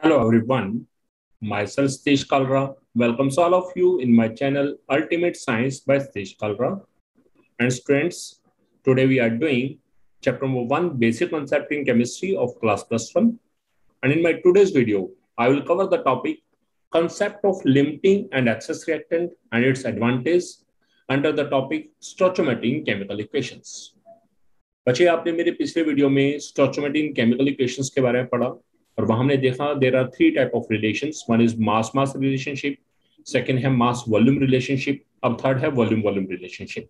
Hello everyone, myself Satish Kalra. Welcome all of you in my channel Ultimate Science by Satish Kalra. And students, today we are doing chapter number 1 basic concept in chemistry of class +1. And in my today's video, I will cover the topic concept of limiting and access reactant and its advantage under the topic stoichiometry in chemical equations. बच्चे आपने मेरे पिछले video में स्टोइचोमेट्री इन chemical equations के बारे में पढ़ा और वहां हमने देखा there are three type of relations. One is mass mass relationship, second है मास वॉल्यूम रिलेशनशिप, अब थर्ड है वॉल्यूम वॉल्यूम रिलेशनशिप।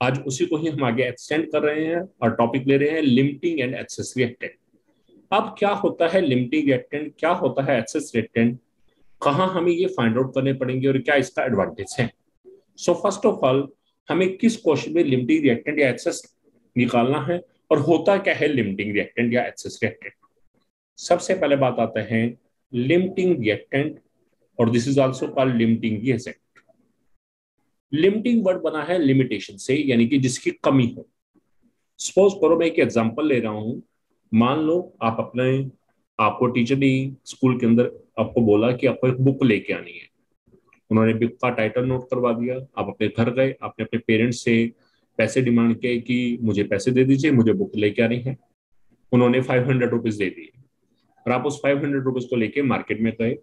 आज उसी को ही हम आगे एक्सटेंड कर रहे हैं और टॉपिक ले रहे हैं लिमिटिंग एंड एक्सेस रिएक्टेंट। अब क्या होता है लिमिटिंग रिएक्टेंट, क्या होता है एक्सेस रिएक्टेंट, कहाँ हमें ये फाइंड आउट करने पड़ेंगे और क्या इसका एडवांटेज है। सो फर्स्ट ऑफ ऑल हमें किस क्वेश्चन में लिमिटिंग रिएक्टेंट या एक्सेस निकालना है और होता क्या है लिमिटिंग रिएक्टेंट या एक्सेस रिएक्टेंट। सबसे पहले बात आता है लिमिटिंग रिएक्टेंट और this is also called limiting reagent. Limiting word बना है लिमिटेशन से, यानी कि जिसकी कमी हो। सपोज करो मैं एक एग्जांपल ले रहा हूं, मान लो आपको टीचर ने स्कूल के अंदर आपको बोला कि आपको एक बुक लेके आनी है। उन्होंने बुक का टाइटल नोट करवा दिया, आप अपने घर गए, आपने अपने पेरेंट्स से पैसे डिमांड किए कि मुझे पैसे दे दीजिए, मुझे बुक लेके आनी है। उन्होंने 500 रुपीज दे दिए और आप उस 500 रुपीज को लेके मार्केट में गए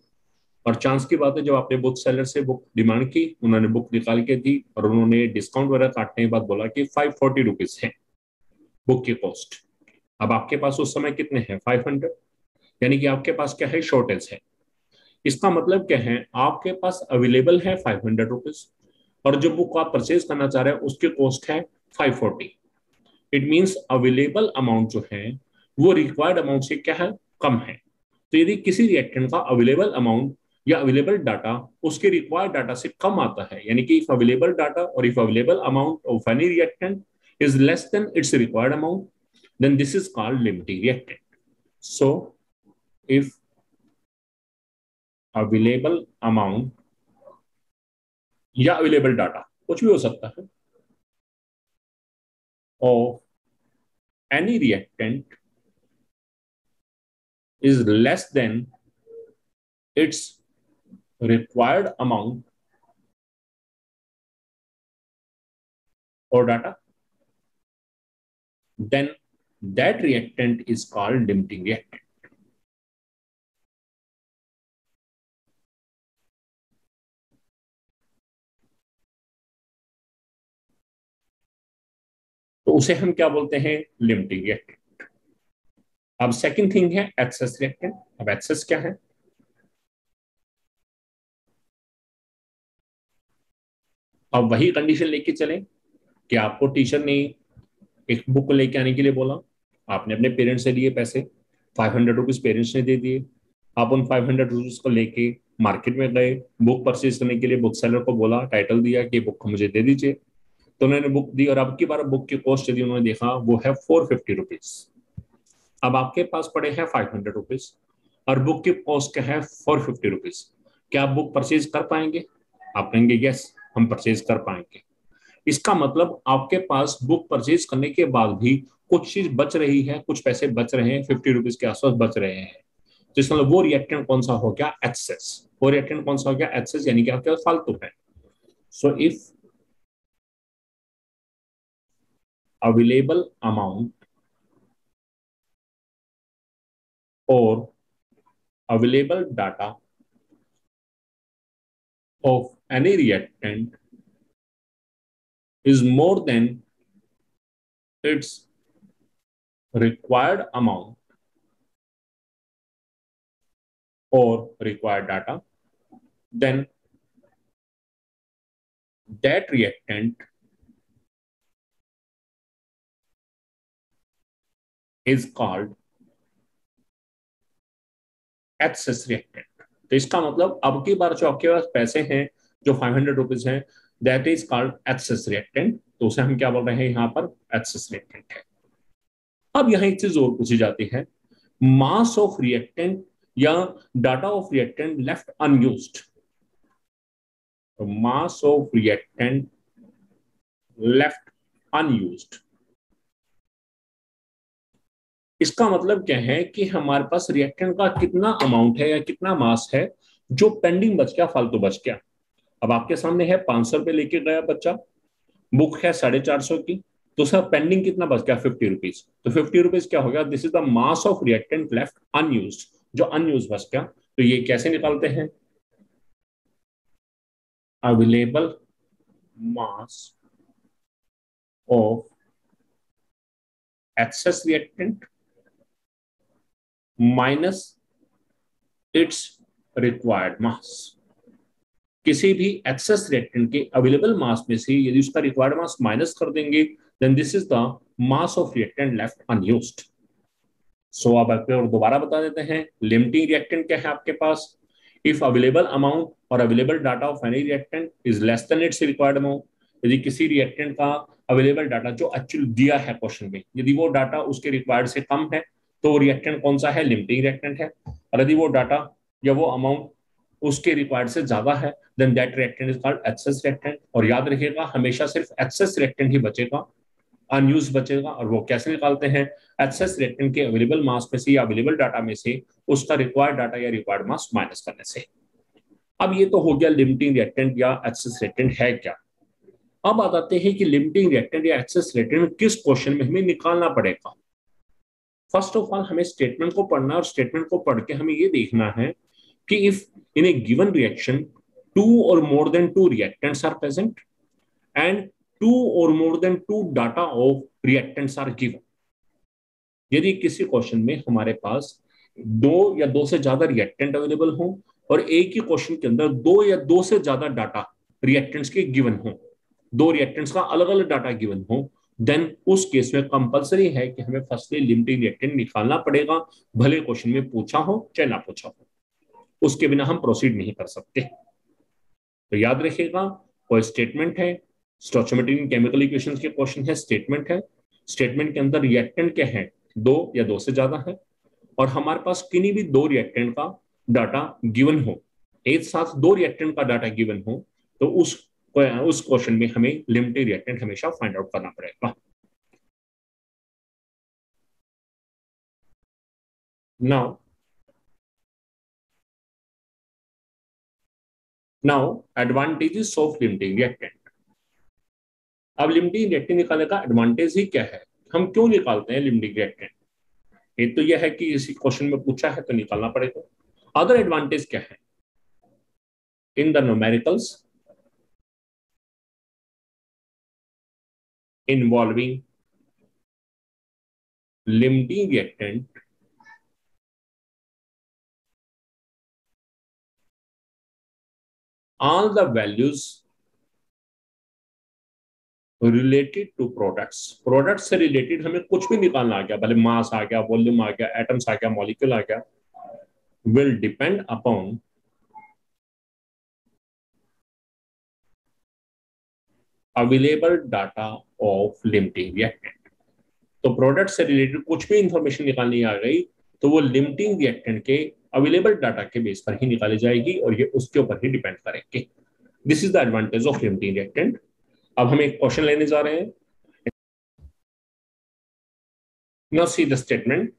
और चांस की बात है जब आपने बुक सेलर से बुक डिमांड की, उन्होंने बुक निकाल के दी और उन्होंने डिस्काउंट वगैरह काटने के बाद बोला कि 540 रुपीज है बुक की कॉस्ट। अब आपके पास उस समय कितने हैं 500, यानी कि आपके पास क्या है शॉर्टेज है। इसका मतलब क्या है, आपके पास अवेलेबल है 500 रुपीज और जो बुक आप परचेज करना चाह रहे हैं उसकी कॉस्ट है 540। इट मीन्स अवेलेबल अमाउंट जो है वो रिक्वायर्ड अमाउंट से क्या है, कम है। तो यदि किसी रिएक्टेंट का अवेलेबल अमाउंट या अवेलेबल डाटा उसके रिक्वायर्ड डाटा से कम आता है, यानी कि इफ अवेलेबल डाटा और if available amount of any reactant is less than its required amount, then this is called limiting reactant. So if available amount या available data कुछ भी हो सकता है of any reactant is less than its required amount or data, then that reactant is called limiting reactant. तो उसे हम क्या बोलते हैं, लिमिटिंग रिएक्टेंट। अब सेकंड थिंग है एक्सेस रिएक्टेंट। अब एक्सेस क्या है, अब वही कंडीशन लेके चले कि आपको टीचर ने एक बुक लेके आने के लिए बोला, आपने अपने पेरेंट्स से लिए पैसे, 500 रुपीज पेरेंट्स ने दे दिए। आप उन 500 रुपीज को लेके मार्केट में गए, बुक परचेज करने के लिए बुक सेलर को बोला, टाइटल दिया कि बुक मुझे दे दीजिए। तो उन्होंने बुक दी और अब की बार बुक की कॉस्ट यदि उन्होंने देखा वो है 450 रुपीज। अब आपके पास पड़े हैं 500 रुपीज और बुक की कॉस्ट क्या है 450 रुपीज। क्या आप बुक परचेज कर पाएंगे? आप कहेंगे यस, हम परचेज कर पाएंगे। इसका मतलब आपके पास बुक परचेज करने के बाद भी कुछ चीज बच रही है, कुछ पैसे बच रहे हैं, 50 रुपीज के आसपास बच रहे हैं। तो इसका मतलब वो रिएक्टेंट कौन सा हो गया, एक्सेस। वो रिएक्टेंट कौन सा हो गया, एक्सेस, यानी कि आपके पास फालतू है। सो इफ अवेलेबल अमाउंट और available data of any reactant is more than its required amount or required data, then that reactant is called excess reactant. तो इसका मतलब अब की बार जो आपके पास पैसे हैं जो 500 रुपीज हैं, that is called excess reactant. तो उसे हम क्या बोल रहे हैं यहाँ पर, एक्सेस रिएक्टेंट है। अब यहाँ एक चीज और पूछी जाती है, मास ऑफ रिएक्टेंट या data of reactant left unused. तो mass of reactant left unused इसका मतलब क्या है कि हमारे पास रिएक्टेंट का कितना अमाउंट है या कितना मास है जो पेंडिंग बच गया, फालतू बच गया। अब आपके सामने है 500 रुपये लेके गया बच्चा, बुक है 450 की, तो सर पेंडिंग कितना बच गया? 50 रुपीज। तो 50 रुपीज क्या हो गया? This is the mass of reactant left unused, जो अनयूज बच गया। तो ये कैसे निकालते हैं? Available mass of excess reactant minus its required mass. किसी भी एक्सेस रिएक्टेंट के अवेलेबल मास में से यदि उसका रिक्वायर्ड मास माइनस कर देंगे, then this is the mass of reactant left unused. So अब आपको और दोबारा बता देते हैं, लिमिटिंग रिएक्टेंट क्या है आपके पास? इफ अवेलेबल अमाउंट और available data of any reactant is less than it's required amount. यदि किसी रिएक्टेंट का अवेलेबल डाटा जो एक्चुअली दिया है क्वेश्चन में, यदि वो डाटा उसके रिक्वायर्ड से कम है, तो वो रिएक्टेंट कौन सा है? लिमिटिंग रिएक्टेंट है। और यदि वो डाटा या वो अमाउंट उसके रिक्वायर्ड से ज्यादा है, then that reactant is called excess reactant. और याद रखिएगा, हमेशा सिर्फ एक्सेस रिएक्टेंट ही बचेगा, अनयूज बचेगा। और वो कैसे निकालते हैं? एक्सेस रिएक्टेंट के अवेलेबल मास में से या अवेलेबल डाटा में से उसका रिक्वायर्ड डाटा या रिक्वायर्ड मास माइनस करने से। अब ये तो हो गया लिमिटिंग रिएक्टेंट या एक्सेस रिएक्टेंट है क्या। अब आ जाते हैं कि लिमिटिंग रिएक्टेंट या एक्सेस रिएक्टेंट किस क्वेश्चन में हमें निकालना पड़ेगा। फर्स्ट ऑफ ऑल हमें स्टेटमेंट को पढ़ना, और स्टेटमेंट को पढ़ के हमें ये देखना है कि if in a given reaction two or more than two reactants are present and two or more than two data of reactants are given. यदि किसी क्वेश्चन में हमारे पास दो या दो से ज्यादा रिएक्टेंट अवेलेबल हो और एक ही क्वेश्चन के अंदर दो या दो से ज्यादा डाटा रिएक्टेंट्स के गिवन हो, दो रिएक्टेंट्स का अलग अलग डाटा गिवन हो, देन उस केस में कंपलसरी है कि हमें फर्स्टली लिमिटिंग रिएक्टेंट निकालना पड़ेगा, भले क्वेश्चन में पूछा हो चाहे ना पूछा हो। उसके बिना हम प्रोसीड नहीं कर सकते। तो याद रखिएगा, कोई स्टेटमेंट है, स्टोइचियोमेट्रिक एंड केमिकल इक्वेशंस के क्वेश्चन है, स्टेटमेंट है, स्टेटमेंट के अंदर रिएक्टेंट क्या है? दो या दो से ज्यादा है, और हमारे पास किन्हीं भी दो रिएक्टेंट का डाटा गिवन हो, एक साथ दो रिएक्टेंट का डाटा गिवन हो, तो उस क्वेश्चन में हमें लिमिटिंग रिएक्टेंट हमेशा फाइंड आउट करना पड़ेगा। Now advantages of limiting reactant. अब लिमिटिंग रिएक्टेंट निकालने का एडवांटेज ही क्या है, हम क्यों निकालते हैं लिमिटिंग रिएक्टेंट? एक तो यह है कि इसी क्वेश्चन में पूछा है तो निकालना पड़ेगा। अदर एडवांटेज क्या है? In the numericals involving limiting reactant, all the values related to products. Product से रिलेटेड हमें कुछ भी निकालना आ गया, भले मास आ गया, वॉल्यूम आ गया, एटम्स आ गया, मॉलिक्यूल आ गया, will depend upon available data of limiting reactant. तो प्रोडक्ट से रिलेटेड कुछ भी इंफॉर्मेशन निकालनी आ गई तो वो लिमिटिंग रिएक्टेंट के अवेलेबल डाटा के बेस पर ही निकाली जाएगी, और ये उसके ऊपर ही डिपेंड करेंगे। This is the advantage of limiting reactant. अब हम एक क्वेश्चन लेने जा रहे हैं। Now see the statement.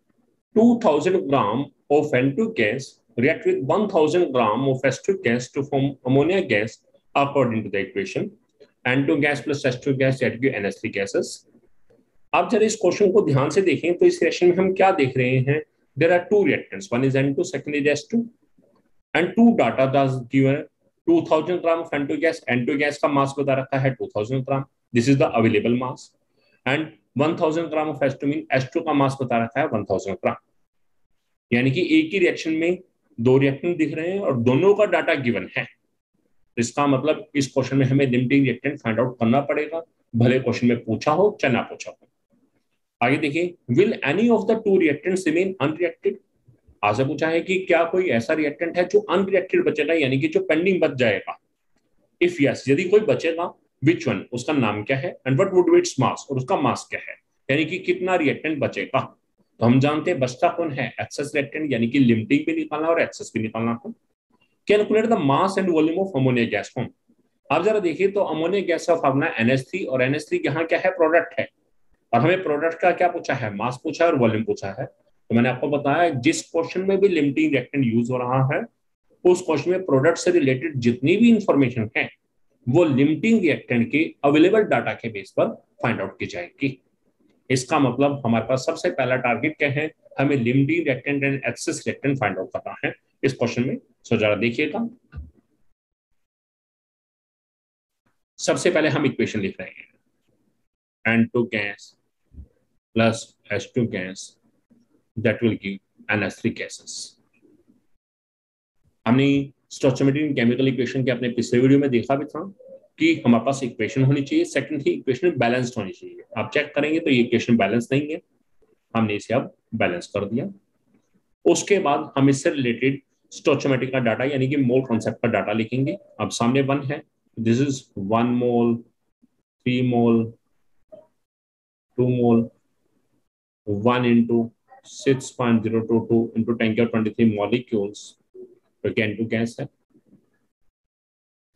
2000 gram of N2 gas react with 1000 gram of S2 gas to form ammonia gas according to the equation. N2 gas plus S2 gas that give NH3 gases. आप जरा इस question को ध्यान से देखें तो इस reaction में हम क्या देख रहे हैं? There are two reactants, one is N2, second is S2, and two data that's given 2000 gram of N2 gas. N2 gas का मास बता रखा है 2000 gram, this is the available mass, and 1000 gram of S2 mean S2 का mass बता रखा है 1000 ग्राम। यानी कि एक ही रिएक्शन में दो रिएक्टेंट दिख रहे हैं और दोनों का डाटा गिवन है। इसका मतलब इस क्वेश्चन में हमें लिमिटिंग रिएक्टेंट फाइंड आउट करना पड़ेगा, भले क्वेश्चन में पूछा हो चाहे ना पूछा हो। आगे देखिए, will any of the two reactants remain unreacted. आगे पूछा है कि क्या कोई ऐसा रिएक्टेंट है जो अनरिएक्टेड बचेगा, यानी कि जो पेंडिंग बच जाएगा। इफ यस, यदि कोई बचेगा, विच वन, उसका नाम क्या है, and what would be its mass, और उसका मास क्या है, यानी कि कितना रिएक्टेंट बचेगा। तो हम जानते हैं बचता कौन है? एक्सेस रिएक्टेंट, यानी कि लिमिटिंग भी निकालना और एक्सेस भी निकालना है। Calculate the mass and volume of ammonia gas form. आप जरा देखिए तो अमोनिया गैस का फॉर्मूला NH3, और NH3 यहाँ क्या है? प्रोडक्ट है। और हमें प्रोडक्ट का क्या पूछा है, मास पूछा है और वॉल्यूम पूछा है। तो मैंने आपको बताया जिस क्वेश्चन में भी लिमिटिंग रिएक्टेंट यूज हो रहा है उस क्वेश्चन में प्रोडक्ट से रिलेटेड जितनी भी इंफॉर्मेशन है वो लिमिटिंग रिएक्टेंट के अवेलेबल डाटा के बेस पर फाइंड आउट की जाएगी। इसका मतलब हमारे पास सबसे पहला टारगेट क्या है, हमें limiting reactant and excess reactant find out करना है इस क्वेश्चन में। सो जरा देखिएगा, सबसे पहले हम इक्वेशन लिख रहे हैं, N2 gas plus H2 gas that will give NH3 gases। हमने स्टोइचियोमेट्रिक केमिकल इक्वेशन के अपने पिछले वीडियो में देखा भी था कि हमारे पास इक्वेशन होनी चाहिए, सेकंड थी इक्वेशन बैलेंस्ड होनी चाहिए। आप चेक करेंगे तो ये इक्वेशन बैलेंस नहीं है, हमने इसे अब बैलेंस कर दिया। उसके बाद हम इससे रिलेटेड स्टोइचियोमेट्रिक का डाटा यानी कि मोल कॉन्सेप्ट का डाटा लिखेंगे। अब सामने 1 है, this is 1 mole, 3 mole, 2 mole, 1 into 6.022 into 10 के 23 molecules, क्योंकि N2 गैस है।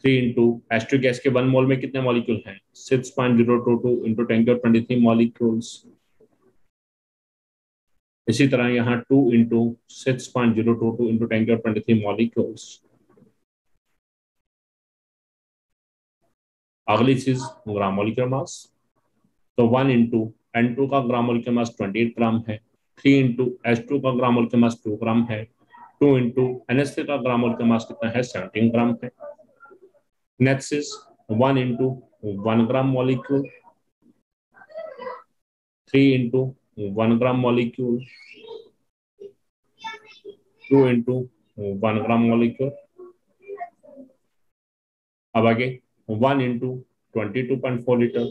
3 into H2 गैस के 1 मोल में कितने मॉलिक्यूल हैं, 6.022 into 10 के 23 molecules। इसी तरह यहाँ 2 into 6.022 into 10 के 23 molecules। अगली चीज ग्राम मोलिकुलर मास, तो 1 into N2 का ग्राम मोलिकुलर मास 28 ग्राम है, 3 into H2 का ग्राम मोलिकुलर मास 2 ग्राम है, 2 into NH3 का ग्राम मोलिकुलर मास कितना है, 17 ग्राम है। Next is 1 into 1 gram molecule, 3 into 1 gram molecule, 2 into 1 gram molecule। अब आगे 1 into 22.4 litre,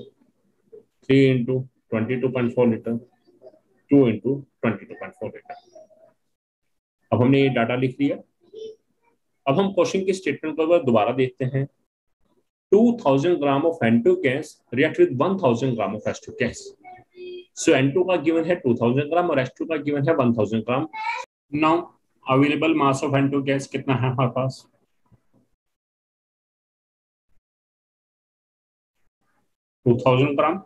3 into 22.4 litre, 2 into 22.4 litre. अब हमने ये डाटा लिख लिया। अब हम क्वेश्चन की स्टेटमेंट को दोबारा देखते हैं। 2000 gram of N2 gas react with 1000 gram of H2 gas. So N2 का गिवन है 2000 ग्राम और H2 का गिवन है 1000 gram. Now available mass of N2 gas कितना है हमारे पास, 2000 ग्राम,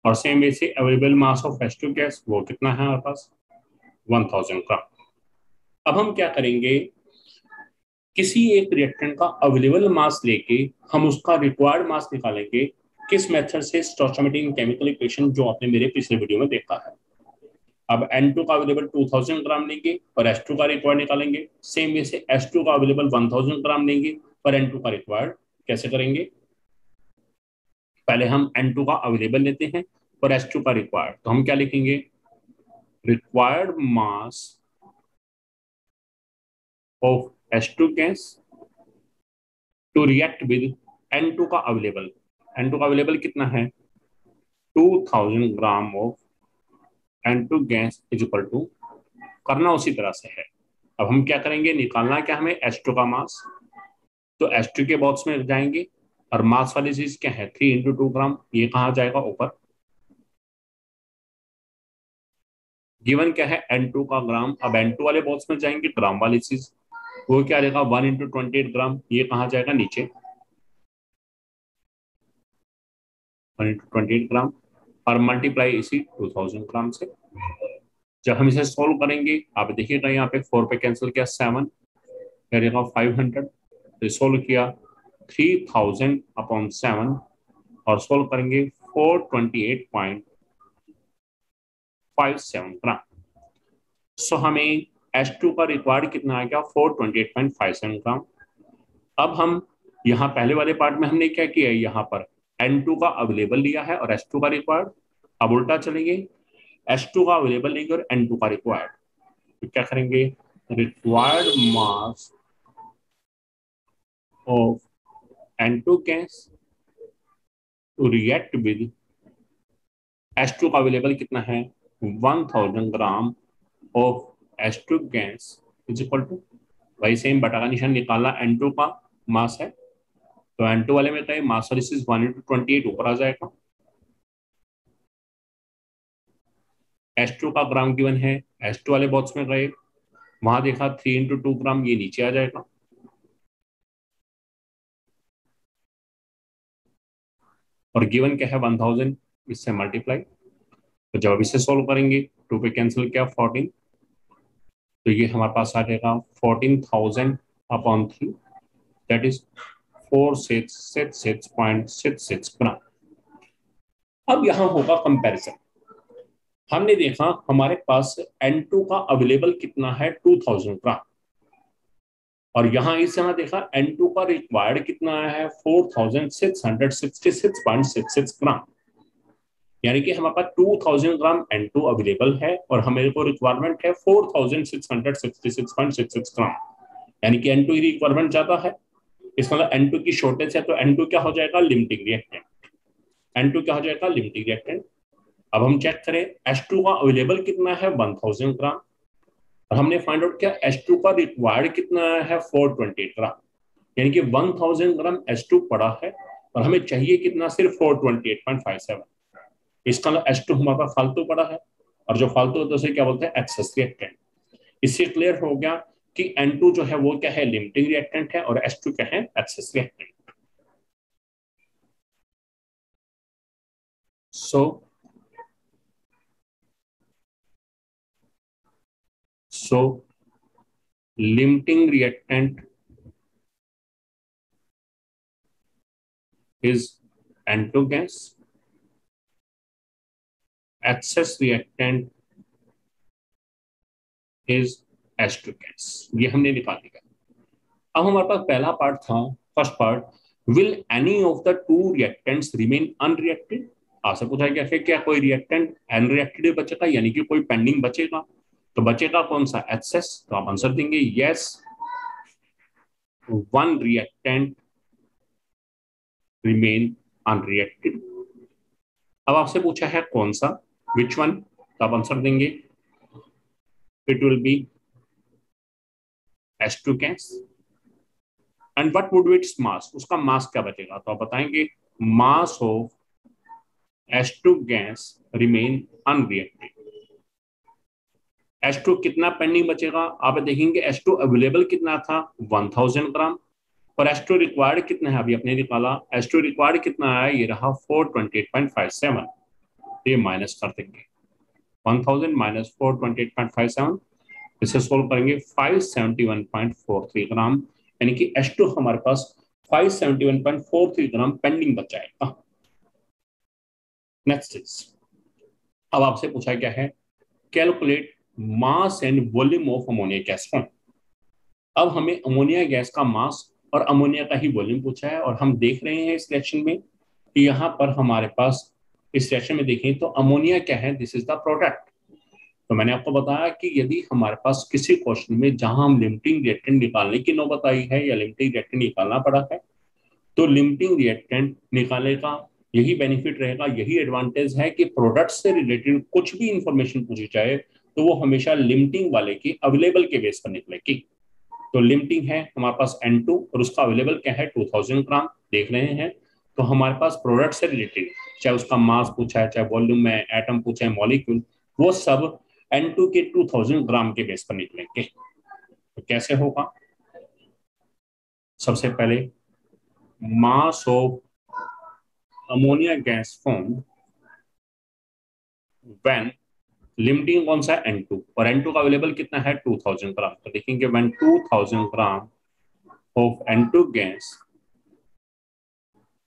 और सेम वे से available mass of H2 gas वो कितना है हमारे पास, 1000 ग्राम। अब हम क्या करेंगे, किसी एक रिएक्टेंट का अवेलेबल मास लेके हम उसका रिक्वायर्ड मास निकालेंगे। किस मेथड से, स्टोइचियोमेट्रिक केमिकल इक्वेशन जो आपने मेरे पिछले वीडियो में देखा है। अब N2 का अवेलेबल 2000 ग्राम लेंगे और H2 का रिक्वायर्ड निकालेंगे। सेम वे से H2 का अवेलेबल 1000 ग्राम लेंगे और N2 का रिक्वायर्ड कैसे करेंगे, पहले हम N2 का अवेलेबल लेते हैं और H2 का रिक्वायर्ड, तो हम क्या लिखेंगे, required mass of H2 gas to react with N2 का अवेलेबल। N2 का अवेलेबल कितना है, 2000 gram of N2 gas is equal to, करना उसी तरह से है। अब हम क्या करेंगे, निकालना क्या हमें, H2 का मास, तो H2 के बॉक्स में जाएंगे और मास वाली चीज क्या है, 3 into 2 ग्राम, ये कहाँ जाएगा ऊपर। गिवन क्या है, N2 का ग्राम, अब N2 वाले बॉक्स में जाएंगे, ग्राम वाली चीज वो क्या रहेगा, 1 into 28 ग्राम, ये कहाँ जाएगा नीचे, 1 into 28 ग्राम, और मल्टीप्लाई इसी 2000 ग्राम से। जब हम इसे सोल्व करेंगे, आप देखिएगा यहाँ पे 4 पे कैंसिल किया, 7 करेगा 500, तो सोल्व किया 3000/7 और सोल्व करेंगे 428.57 ग्राम। सो हमें H2 का रिक्वायर्ड कितना आ गया, 428.57 ग्राम। अब हम यहाँ पहले वाले पार्ट में हमने क्या किया है, यहाँ पर N2 का अवेलेबल लिया है और H2 का रिक्वायर्ड। अब उल्टा चलेंगे, H2 का अवेलेबल लेंगे और N2 का रिक्वायर्ड, तो क्या करेंगे, required mass of N2 gas to react with H2 का अवेलेबल कितना है, 1000 gram of H2 gas is equal to, वही सेम बटा का निशान निकालना, N2 का मास है तो N2 वाले में कहे मास वालिस 1 into 28 ऊपर आ जाएगा। H2 का ग्राम गिवन है, H2 वाले बॉक्स में गए, वहां देखा 3 into 2 ग्राम, ये नीचे आ जाएगा। और गिवन क्या है 1000, इससे मल्टीप्लाई, तो जब इसे सोल्व करेंगे 2 पे कैंसिल किया 14, तो ये हमारे पास आ जाएगा 14,000 अपॉन 3, दैट इज 4666.66 ग्राम। अब यहां होगा कंपैरिजन। हमने देखा हमारे पास N2 का अवेलेबल कितना है 2000 ग्राम, और यहां इस यहाँ देखा N2 का रिक्वायर्ड कितना है 4666.66 ग्राम, यानी कि हमारे पास 2000 ग्राम N2 अवेलेबल है और हमें को रिक्वायरमेंट है 4666.66 ग्राम, यानी कि N2 की रिक्वायरमेंट ज्यादा है। इसका मतलब N2 की शॉर्टेज है, तो N2 क्या हो जाएगा लिमिटिंग रिएक्टेंट। N2 क्या हो जाएगा लिमिटिंग रिएक्टेंट। अब हम चेक करें H2 का अवेलेबल कितना है 1000 ग्राम, और हमने फाइंड आउट किया H2 का रिक्वायर्ड कितना है 428 ग्राम, यानी कि 1000 ग्राम H2 पड़ा है और हमें चाहिए कितना सिर्फ 428.57। इसका मतलब H2 हमारे पास फालतू पड़ा है, और जो फालतू होता है उसे क्या बोलते हैं एक्सेस रिएक्टेंट। इससे क्लियर हो गया कि N2 जो है वो क्या है लिमिटिंग रिएक्टेंट है और H2 क्या है excess reactant. So limiting reactant is N2 gas, excess reactant is H2 gas। ये हमने निकाल लिया। अब हमारे पास पहला पार्ट था, first part, will any of the two reactants remain unreacted. आपसे पूछा गया है क्या कोई रिएक्टेंट अनरिएक्टेड बचेगा, यानी कि कोई पेंडिंग बचेगा, तो बचेगा कौन सा एक्सेस, तो आप आंसर देंगे yes, one reactant remain unreacted. अब आपसे पूछा है कौन सा, विच वन, तो आप आंसर देंगे it will be H2 gas। And what would be its mass, उसका मास क्या बचेगा, तो आप बताएंगे मास of H2 gas remain unreacted. H2 कितना पेंडिंग बचेगा, आप देखेंगे H2 अवेलेबल कितना था 1000 ग्राम, और H2 रिक्वायर्ड कितना है अभी अपने निकाला, H2 रिक्वायर्ड कितना है ये रहा 428.57, तो ये माइनस कर देंगे 1000 माइनस 428.57, इसे सोल्व करेंगे 571.43 ग्राम, यानी कि H2 हमारे पास 571.43 ग्राम पेंडिंग बच जाएगा। नेक्स्ट इज, अब आपसे पूछा क्या है calculate mass and volume of ammonia gas form. अब हमें अमोनिया गैस का मास और अमोनिया का ही वॉल्यूम पूछा है, और हम देख रहे हैं इस रिएक्शन में कि यहाँ पर हमारे पास इस रिएक्शन में देखें तो अमोनिया क्या है, दिस इज द प्रोडक्ट। तो मैंने आपको बताया कि यदि हमारे पास किसी क्वेश्चन में जहां हम लिमिटिंग रिएक्टेंट निकालने की नौबत आई है या लिमिटिंग रिएक्टेंट निकालना पड़ा है, तो लिमिटिंग रिएक्टेंट निकालने का यही बेनिफिट रहेगा, यही एडवांटेज है कि प्रोडक्ट से रिलेटेड कुछ भी इंफॉर्मेशन पूछी जाए तो वो हमेशा लिमिटिंग वाले की अवेलेबल के बेस पर निकलेगी। तो लिमिटिंग है हमारे पास N2 और उसका अवेलेबल क्या है 2000 ग्राम देख रहे हैं, तो हमारे पास प्रोडक्ट से रिलेटेड चाहे उसका मास पूछा है, चाहे वॉल्यूम है, एटम पूछा है, मॉलिक्यूल, वो सब N2 के 2000 ग्राम के बेस पर निकलेंगे। तो कैसे होगा, सबसे पहले mass of ammonia gas form when limiting कौन सा N2, और N2 का अवेलेबल कितना है 2000 ग्राम, तो देखेंगे when 2000 gram of N2 gas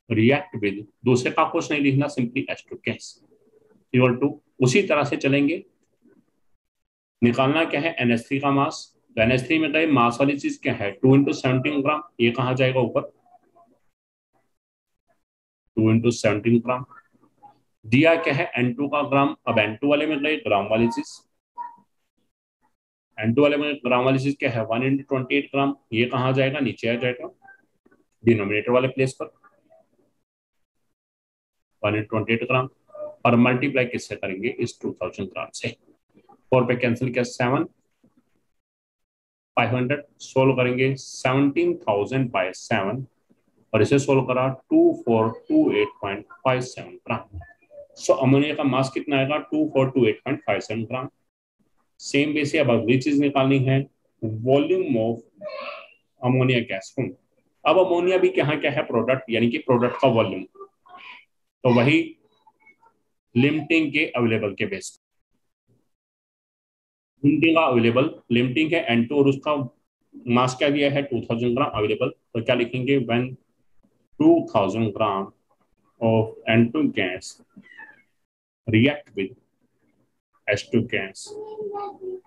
react with, दूसरे का कुछ नहीं लिखना, simply H2 gas equal to, उसी तरह से चलेंगे। निकालना क्या है NH3 का मास, तो NH3 में गए मास वाली चीज क्या है 2 इंटू 17 ग्राम, ये कहा जाएगा ऊपर 2 इंटू 17 ग्राम। दिया क्या है N2 का ग्राम, अब N2 वाले में गए ग्राम वाली चीज, N2 वाले में ग्राम वाली चीज क्या है 1 इंटू 28 ग्राम, ये कहा जाएगा नीचे आ जाएगा डिनोमिनेटर वाले प्लेस पर 1 इंटू 28 ग्राम, और मल्टीप्लाई किससे करेंगे इस 2000 ग्राम से, 4 पे कैंसिल किया 7, 500 सोल्व करेंगे 17,000 बाय 7, और इसे सोल्व करा 2428.57 ग्राम। सो अमोनिया का मास कितना आएगा 2428.57 ग्राम। सेम वे से अब अगली चीज निकालनी है volume of ammonia gas form. अब अमोनिया भी क्या है प्रोडक्ट, यानी कि प्रोडक्ट का वॉल्यूम, तो वही लिमिटिंग के अवेलेबल के बेस, लिमिटिंग का अवेलेबल, लिमिटिंग है N2 और उसका मास क्या दिया है 2000 ग्राम अवेलेबल, तो क्या लिखेंगे when 2000 gram of N2 gas react with H2 gas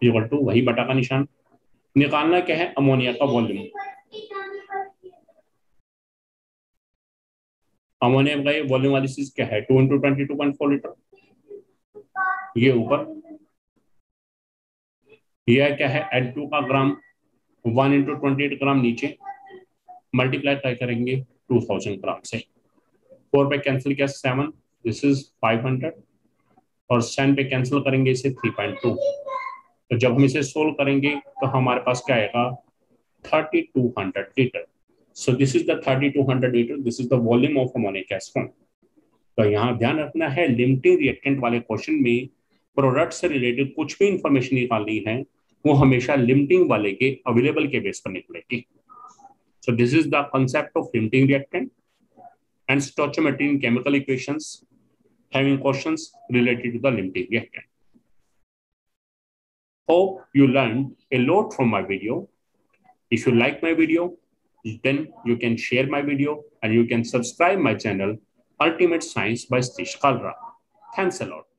equal to वही बटा का निशान। निकालना क्या है अमोनिया का वॉल्यूम, अमोनिया का ये वॉल्यूम वाली चीज क्या है 2 × 22.4 लीटर, ये ऊपर, यह क्या है N2 का ग्राम 1 × 28 ग्राम नीचे, मल्टीप्लाई क्या करेंगे 2000 ग्राम से, 4 पे कैंसिल किया 7, दिस इज 500 और 10 पे कैंसिल करेंगे इसे 3.2, तो जब हम इसे सोल्व करेंगे तो हमारे पास क्या आएगा 3200 litre. So this is the 3200 litre, this is the volume of ammonia gas form. तो यहाँ ध्यान रखना है लिमिटिंग रिएक्टेंट वाले क्वेश्चन में प्रोडक्ट से रिलेटेड कुछ भी इंफॉर्मेशन निकालनी है वो हमेशा लिमिटिंग वाले के अवेलेबल के बेस पर निकलेगी। So this is the concept of limiting reactant and stoichiometry in chemical equations having questions related to the limiting reactant. Hope you learned a lot from my video. If you like my video, then you can share my video and you can subscribe my channel Ultimate Science by Satish Kalra. Thanks a lot.